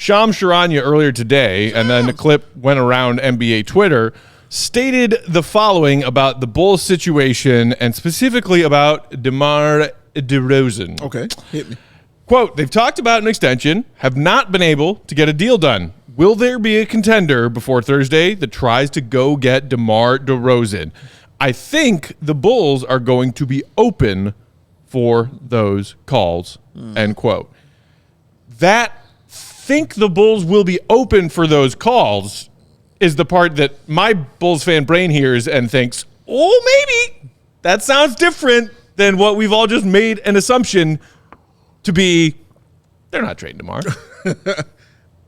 Shams Charania earlier today, and then the clip went around NBA Twitter, stated the following about the Bulls situation and specifically about DeMar DeRozan. Okay, hit me. Quote, they've talked about an extension, have not been able to get a deal done. Will there be a contender before Thursday that tries to go get DeMar DeRozan? I think the Bulls are going to be open for those calls, end quote. That think the Bulls will be open for those calls is the part that my Bulls fan brain hears and thinks, oh, maybe that sounds different than what we've all just made an assumption to be. They're not trading DeMar.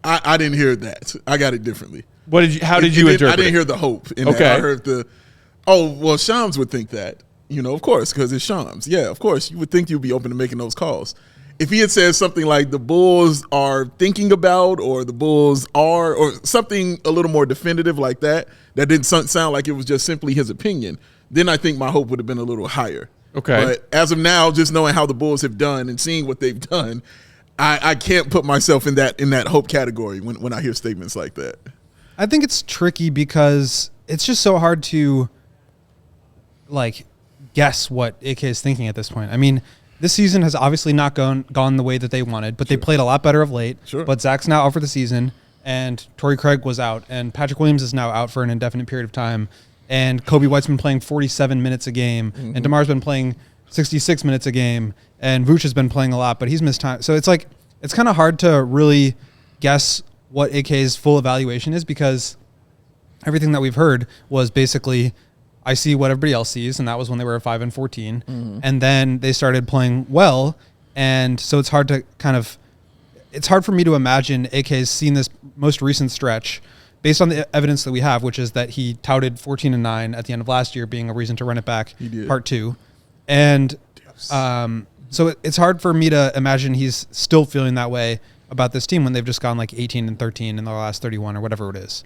I didn't hear that. I got it differently. How did you interpret it? I didn't hear the hope in that. I heard Shams would think that, of course, because it's Shams. Yeah, of course, you would think you'd be open to making those calls. If he had said something like the Bulls are thinking about, or the Bulls are, or something a little more definitive like that didn't sound like it was just simply his opinion, then I think my hope would have been a little higher. Okay. But as of now, just knowing how the Bulls have done and seeing what they've done, I can't put myself in that hope category when I hear statements like that. I think it's tricky because it's just so hard to guess what AK is thinking at this point. I mean, this season has obviously not gone the way that they wanted, but they played a lot better of late. Sure. But Zach's now out for the season, and Torrey Craig was out, and Patrick Williams is now out for an indefinite period of time, and Kobe White's been playing 47 minutes a game, and DeMar's been playing 66 minutes a game, and Vooch has been playing a lot, but he's missed time. So it's kind of hard to really guess what AK's full evaluation is, because everything that we've heard was basically, I see what everybody else sees, and that was when they were 5-14, and then they started playing well, and so it's hard for me to imagine AK's seen this most recent stretch based on the evidence that we have, which is that he touted 14-9 at the end of last year being a reason to run it back part 2, and so it's hard for me to imagine he's still feeling that way about this team when they've just gone 18-13 in the last 31 or whatever it is.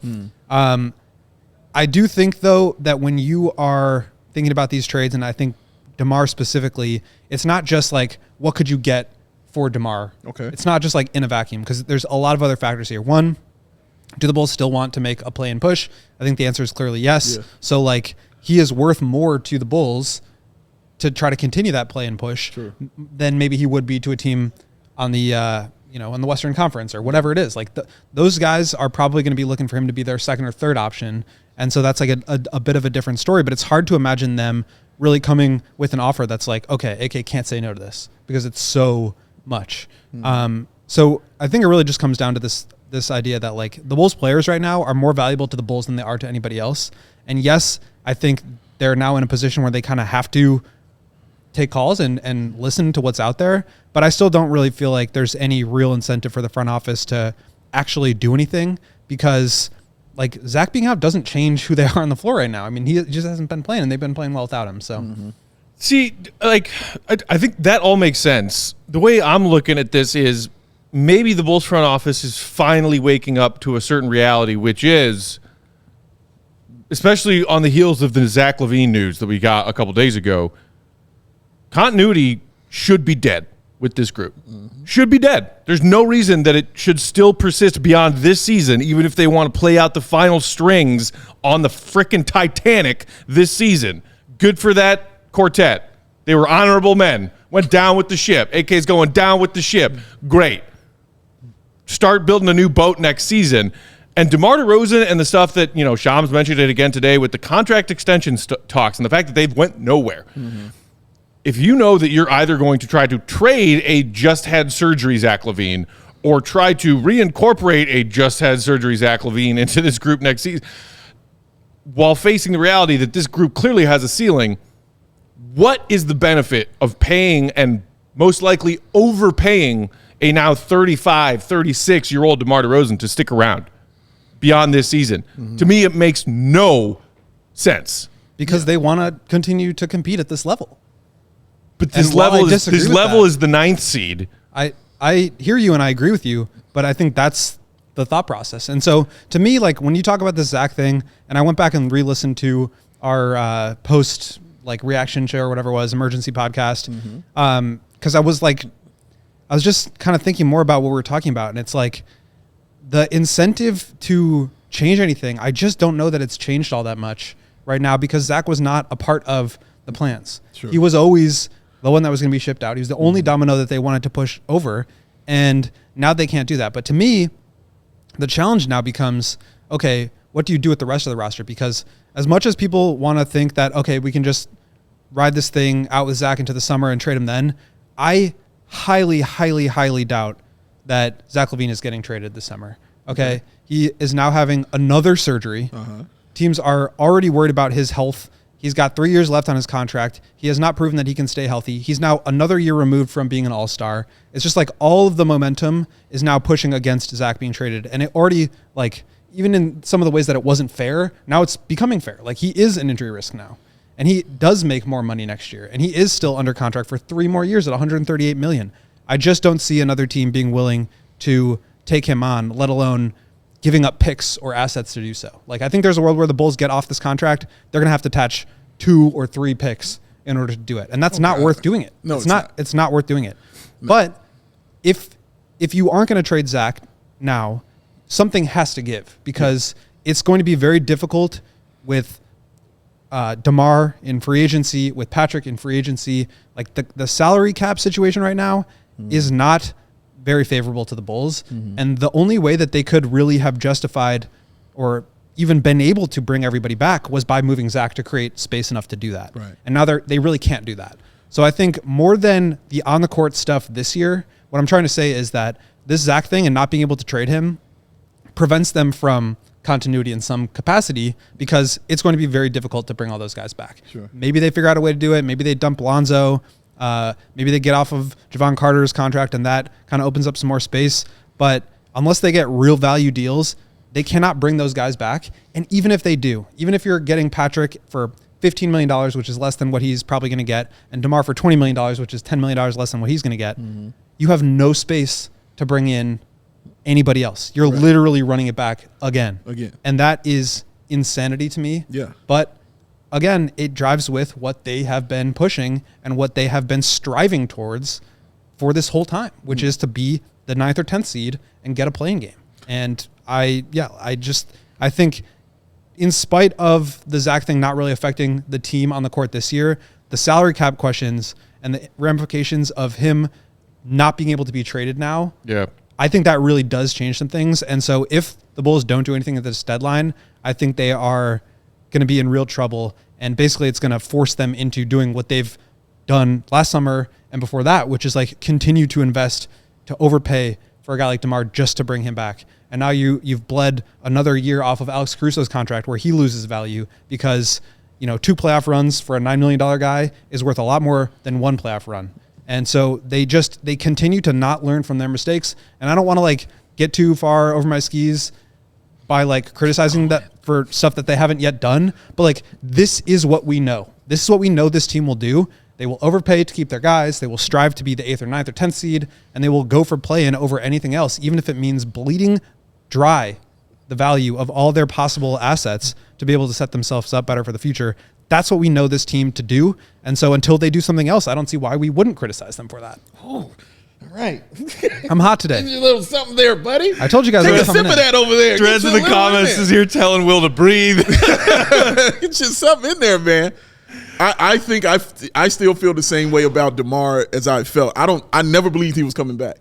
I do think, though, that when you are thinking about these trades, and I think DeMar specifically, it's not just what could you get for DeMar? Okay. It's not just in a vacuum, because there's a lot of other factors here. One, do the Bulls still want to make a play and push? I think the answer is clearly yes. Yeah. So he is worth more to the Bulls to try to continue that play and push than maybe he would be to a team on the in the Western Conference or whatever it is. Those guys are probably going to be looking for him to be their second or third option. And so that's a bit of a different story, but it's hard to imagine them really coming with an offer that's okay, AK can't say no to this because it's so much. So I think it really just comes down to this idea that the Bulls players right now are more valuable to the Bulls than they are to anybody else. And yes, I think they're now in a position where they kind of have to take calls and listen to what's out there, but I still don't really feel like there's any real incentive for the front office to actually do anything, because Zach being out doesn't change who they are on the floor right now. I mean, he just hasn't been playing, and they've been playing well without him. So, See, I think that all makes sense. The way I'm looking at this is maybe the Bulls front office is finally waking up to a certain reality, which is, especially on the heels of the Zach LaVine news that we got a couple days ago, continuity should be dead with this group. Should be dead. There's no reason that it should still persist beyond this season, even if they want to play out the final strings on the frickin' Titanic this season. Good for that quartet. They were honorable men. Went down with the ship. AK's going down with the ship. Great. Start building a new boat next season. And DeMar DeRozan and the stuff that, Shams mentioned it again today with the contract extension talks and the fact that they've went nowhere. If you know that you're either going to try to trade a just had surgery Zach LaVine or try to reincorporate a just had surgery Zach LaVine into this group next season, while facing the reality that this group clearly has a ceiling, what is the benefit of paying and most likely overpaying a now 35, 36-year-old DeMar DeRozan to stick around beyond this season? To me, it makes no sense. Because they want to continue to compete at this level. But this level is the 9th seed. I hear you and I agree with you, but I think that's the thought process. And so to me, when you talk about this Zach thing, and I went back and re-listened to our post reaction show or whatever it was, emergency podcast, because I was just kind of thinking more about what we were talking about, and it's the incentive to change anything, I just don't know that it's changed all that much right now because Zach was not a part of the plans. Sure. He was always the one that was going to be shipped out. He was the only domino that they wanted to push over, and now they can't do that. But to me, the challenge now becomes, okay, what do you do with the rest of the roster? Because as much as people want to think that, okay, we can just ride this thing out with Zach into the summer and trade him then, I highly, highly, highly doubt that Zach LaVine is getting traded this summer. Okay. He is now having another surgery. Teams are already worried about his health. He's got 3 years left on his contract. He has not proven that he can stay healthy. He's now another year removed from being an all-star. It's just like all of the momentum is now pushing against Zach being traded. And it already, like, even in some of the ways that it wasn't fair, now it's becoming fair. Like, he is an injury risk now. And he does make more money next year. And he is still under contract for 3 more years at $138 million. I just don't see another team being willing to take him on, let alone giving up picks or assets to do so. Like, I think there's a world where the Bulls get off this contract, they're going to have to attach 2 or 3 picks in order to do it. And that's not worth doing it. No, it's not worth doing it. No. But if you aren't going to trade Zach now, something has to give because it's going to be very difficult with DeMar in free agency, with Patrick in free agency. Like the salary cap situation right now is not very favorable to the Bulls. And the only way that they could really have justified or even been able to bring everybody back was by moving Zach to create space enough to do that. Right. And now they really can't do that. So I think more than the on the court stuff this year, what I'm trying to say is that this Zach thing and not being able to trade him prevents them from continuity in some capacity because it's going to be very difficult to bring all those guys back. Sure. Maybe they figure out a way to do it. Maybe they dump Lonzo. Maybe they get off of Javon Carter's contract and that kind of opens up some more space. But unless they get real value deals, they cannot bring those guys back. And even if they do, even if you're getting Patrick for $15 million, which is less than what he's probably going to get, and DeMar for $20 million, which is $10 million less than what he's going to get, you have no space to bring in anybody else. You're literally running it back again. And that is insanity to me. Yeah. But again, it drives with what they have been pushing and what they have been striving towards for this whole time, which is to be the 9th or 10th seed and get a playing game. And I think in spite of the Zach thing not really affecting the team on the court this year, the salary cap questions and the ramifications of him not being able to be traded now, I think that really does change some things. And so if the Bulls don't do anything at this deadline, I think they are going to be in real trouble. And basically it's going to force them into doing what they've done last summer and before that, which is like continue to invest, to overpay for a guy like DeMar just to bring him back. And now you've bled another year off of Alex Caruso's contract where he loses value because, 2 playoff runs for a $9 million guy is worth a lot more than 1 playoff run. And so they continue to not learn from their mistakes. And I don't want to get too far over my skis by criticizing that for stuff that they haven't yet done. But this is what we know. This is what we know this team will do. They will overpay to keep their guys. They will strive to be the 8th or 9th or 10th seed, and they will go for play-in over anything else, even if it means bleeding dry the value of all their possible assets to be able to set themselves up better for the future. That's what we know this team to do. And so until they do something else, I don't see why we wouldn't criticize them for that. Oh, all right. I'm hot today. Give you a little something there, buddy. I told you guys. Take a sip of that over there. Dreads in the comments is here telling Will to breathe. Get you something in there, man. I think I still feel the same way about DeMar as I felt. I never believed he was coming back.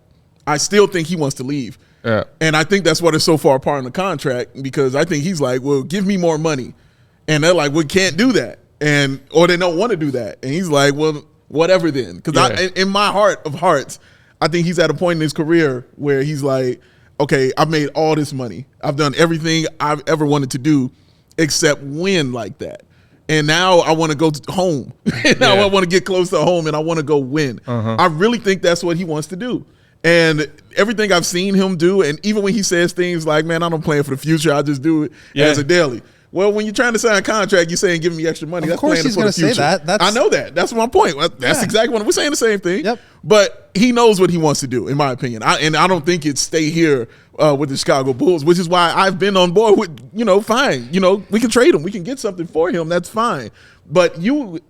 I still think he wants to leave. Yeah. And I think that's what is so far apart in the contract because I think he's like, well, give me more money. And they're like, we can't do that. Or they don't want to do that. And he's like, well, whatever then. Because in my heart of hearts, I think he's at a point in his career where he's like, okay, I've made all this money. I've done everything I've ever wanted to do except win like that. And now I want to go home. Now I want to get close to home and I want to go win. I really think that's what he wants to do. And everything I've seen him do, and even when he says things like, man, I don't plan for the future, I just do it as a daily. Well, when you're trying to sign a contract, you're saying, give me extra money. Of course he's going to say that. I know that. That's my point. That's exactly what we're saying, the same thing. Yep. But he knows what he wants to do, in my opinion. And I don't think it's stay here with the Chicago Bulls, which is why I've been on board with, fine. We can trade him. We can get something for him. That's fine. But you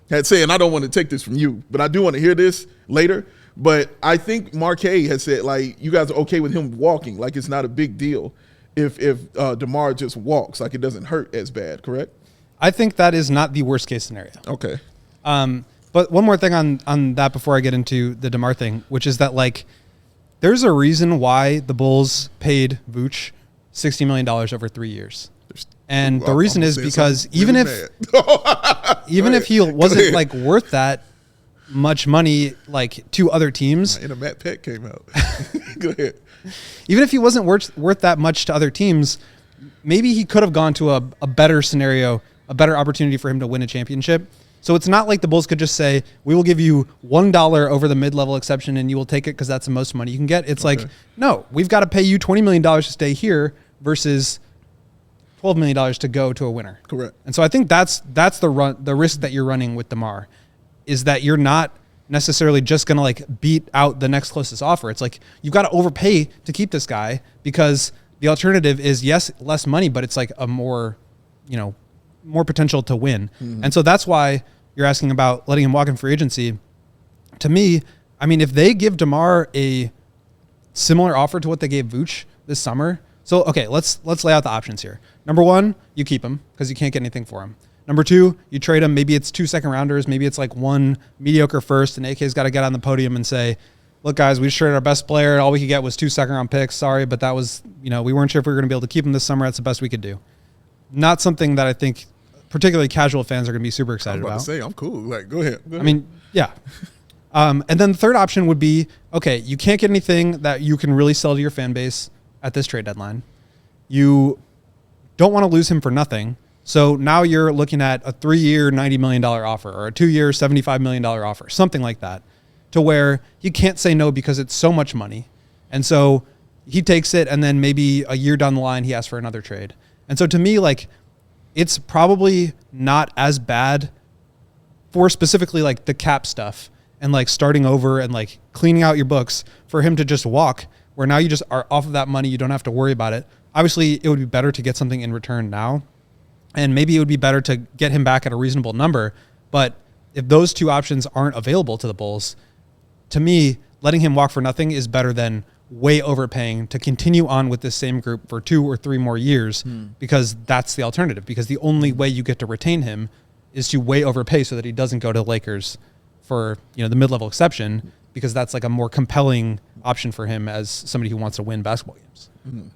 had said, and I don't want to take this from you, but I do want to hear this later. But I think Marquet has said, like, you guys are okay with him walking. Like, it's not a big deal if DeMar just walks. Like, it doesn't hurt as bad, correct? I think that is not the worst case scenario. Okay. But one more thing on that before I get into the DeMar thing, which is that, like, there's a reason why the Bulls paid Vooch $60 million over 3 years. And the reason is because even if he wasn't like worth that much money, like to other teams, and a Matt Peck came out. Go ahead. Even if he wasn't worth that much to other teams, maybe he could have gone to a better scenario, a better opportunity for him to win a championship. So it's not like the Bulls could just say, we will give you $1 over the mid-level exception and you will take it because that's the most money you can get. It's like, no, we've got to pay you $20 million to stay here versus $12 million to go to a winner. Correct. And so I think that's the risk that you're running with DeMar, is that you're not necessarily just going to like beat out the next closest offer. It's like you've got to overpay to keep this guy, because the alternative is, yes, less money, but it's like a more potential to win. Mm-hmm. And so that's why you're asking about letting him walk in free agency. To me, I mean, if they give DeMar a similar offer to what they gave Vooch this summer. So, okay, let's lay out the options here. Number one, you keep him because you can't get anything for him. Number two, you trade him. Maybe it's 2 second-rounders. Maybe it's like one mediocre first, and AK's got to get on the podium and say, look, guys, we just traded our best player. All we could get was 2 second-round picks. Sorry, but that was, we weren't sure if we were going to be able to keep him this summer. That's the best we could do. Not something that I think particularly casual fans are going to be super excited about. I was about to say, I'm cool. Like, go ahead. I mean, yeah. And then the third option would be, okay, you can't get anything that you can really sell to your fan base at this trade deadline. You don't want to lose him for nothing. So now you're looking at a 3-year, $90 million offer, or a 2-year, $75 million offer, something like that, to where he can't say no because it's so much money. And so he takes it, and then maybe a year down the line, he asks for another trade. And so to me, like, it's probably not as bad for specifically like the cap stuff and like starting over and like cleaning out your books for him to just walk, where now you just are off of that money. You don't have to worry about it. Obviously, it would be better to get something in return now, and maybe it would be better to get him back at a reasonable number. But if those two options aren't available to the Bulls, to me, letting him walk for nothing is better than way overpaying to continue on with this same group for 2 or 3 more years, because that's the alternative. Because the only way you get to retain him is to way overpay so that he doesn't go to the Lakers for the mid-level exception, because that's like a more compelling option for him as somebody who wants to win basketball games.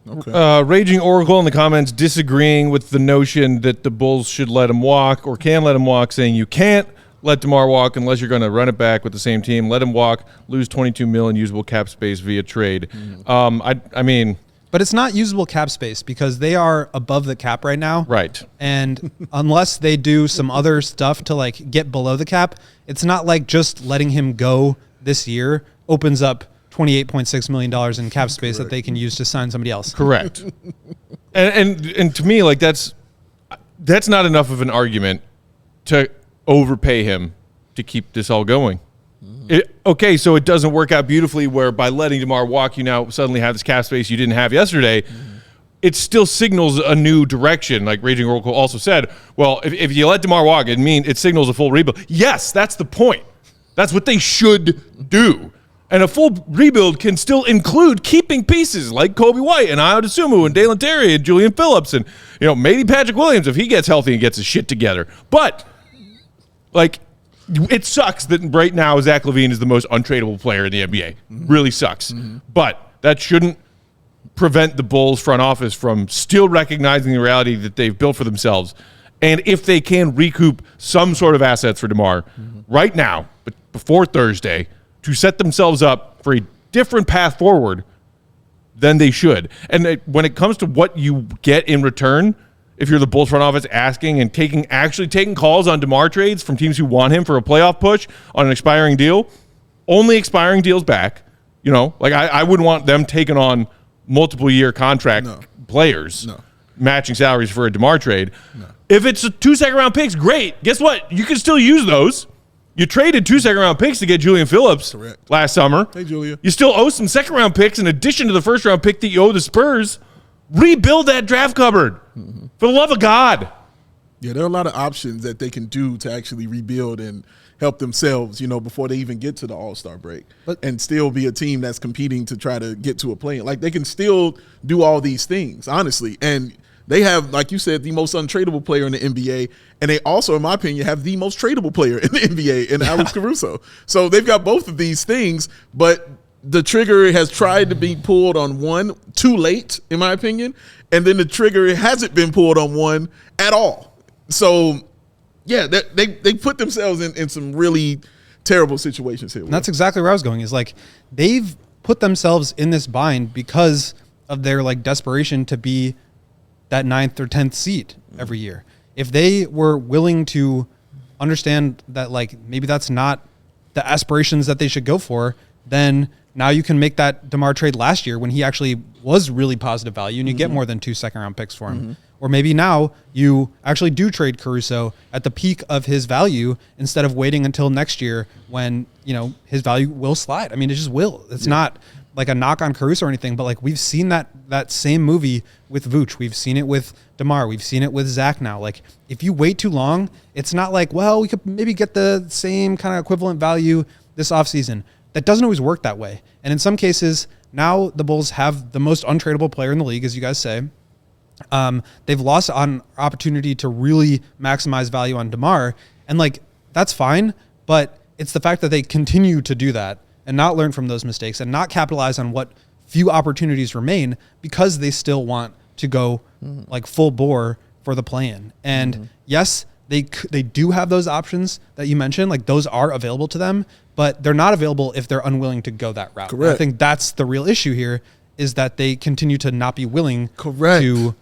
Okay. Raging Oracle in the comments disagreeing with the notion that the Bulls should let him walk or can let him walk, saying you can't let DeMar walk unless you're going to run it back with the same team. Let him walk, lose $22 million usable cap space via trade. I mean, but it's not usable cap space because they are above the cap right now. Right. And unless they do some other stuff to like get below the cap, it's not like just letting him go this year opens up $28.6 million in cap space that they can use to sign somebody else. Correct. and to me, like that's not enough of an argument to overpay him to keep this all going. Okay, so it doesn't work out beautifully where by letting DeMar walk, you now suddenly have this cap space you didn't have yesterday. It still signals a new direction. Like Raging Oracle also said, well, if you let DeMar walk, it signals a full rebuild. Yes, that's the point. That's what they should do. And a full rebuild can still include keeping pieces like Kobe White and Ayo Dosunmu and Dalen Terry and Julian Phillips and maybe Patrick Williams if he gets healthy and gets his shit together. But like, it sucks that right now Zach LaVine is the most untradeable player in the NBA. Really sucks. But that shouldn't prevent the Bulls front office from still recognizing the reality that they've built for themselves. And if they can recoup some sort of assets for DeMar right now, but before Thursday, to set themselves up for a different path forward, then they should. And when it comes to what you get in return, if you're the Bulls front office asking and actually taking calls on DeMar trades from teams who want him for a playoff push on an expiring deal, only expiring deals back. Like I wouldn't want them taking on multiple year contract players, matching salaries for a DeMar trade. If it's a 2 second-round picks, great. Guess what? You can still use those. You traded 2 second-round picks to get Julian Phillips last summer. Hey, Julia. You still owe some second-round picks in addition to the first-round pick that you owe the Spurs. Rebuild that draft cupboard. For the love of God. Yeah, there are a lot of options that they can do to actually rebuild and help themselves, before they even get to the All-Star break, and still be a team that's competing to try to get to a play-in. Like, they can still do all these things, honestly. And they have, like you said, the most untradeable player in the NBA, and they also, in my opinion, have the most tradable player in the NBA in Alex Caruso. So they've got both of these things, but the trigger has tried to be pulled on one too late, in my opinion, and then the trigger hasn't been pulled on one at all. So, yeah, they put themselves in some really terrible situations here. And that's exactly where I was going, is like they've put themselves in this bind because of their like desperation to be that 9th or 10th seed every year. If they were willing to understand that like maybe that's not the aspirations that they should go for, then now you can make that DeMar trade last year when he actually was really positive value and you get more than 2 second-round picks for him. Or maybe now you actually do trade Caruso at the peak of his value instead of waiting until next year when, his value will slide. I mean, it just will. It's not like a knock on Caruso or anything, but like we've seen that same movie with Vooch. We've seen it with DeMar. We've seen it with Zach now. Like if you wait too long, it's not like, well, we could maybe get the same kind of equivalent value this offseason. That doesn't always work that way. And in some cases, now the Bulls have the most untradeable player in the league, as you guys say. They've lost on opportunity to really maximize value on DeMar. And like, that's fine, but it's the fact that they continue to do that and not learn from those mistakes and not capitalize on what few opportunities remain because they still want to go like full bore for the play-in. And yes, they do have those options that you mentioned, like those are available to them, but they're not available if they're unwilling to go that route. Correct. I think that's the real issue here, is that they continue to not be willing to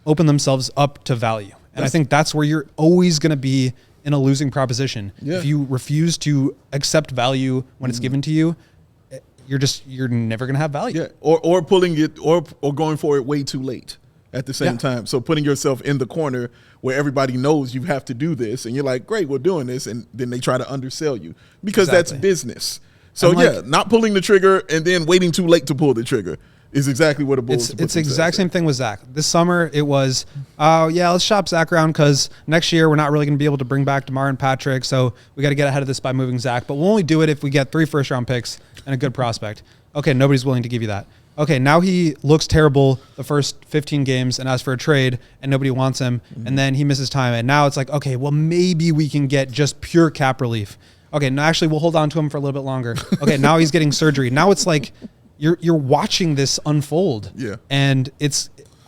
open themselves up to value. And I think that's where you're always going to be in a losing proposition. Yeah. If you refuse to accept value when it's given to you, you're never going to have value. Yeah, or pulling it or going for it way too late at the same time. So putting yourself in the corner where everybody knows you have to do this, and you're like, great, we're doing this, and then they try to undersell you because that's business. So not pulling the trigger and then waiting too late to pull the trigger is exactly what the Bulls. It's the exact same thing with Zach. This summer it was, let's shop Zach around because next year we're not really going to be able to bring back DeMar and Patrick, so we got to get ahead of this by moving Zach. But we'll only do it if we get 3 first-round picks and a good prospect. Okay, nobody's willing to give you that. Okay, now he looks terrible the first 15 games and asks for a trade, and nobody wants him, and then he misses time. And now it's like, okay, well, maybe we can get just pure cap relief. Okay, no, actually, we'll hold on to him for a little bit longer. Okay, now he's getting surgery. Now it's like you're watching this unfold. Yeah. And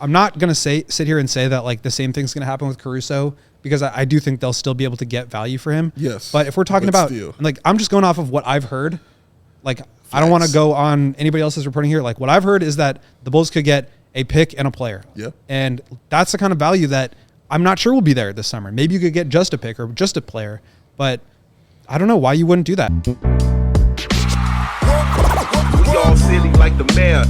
I'm not going to sit here and say that like the same thing's going to happen with Caruso, because I do think they'll still be able to get value for him. Yes. But if we're talking about, like, I'm just going off of what I've heard. Like, I don't want to go on anybody else's reporting here. Like, what I've heard is that the Bulls could get a pick and a player. Yeah. And that's the kind of value that I'm not sure will be there this summer. Maybe you could get just a pick or just a player, but I don't know why you wouldn't do that. We all silly like the mayor.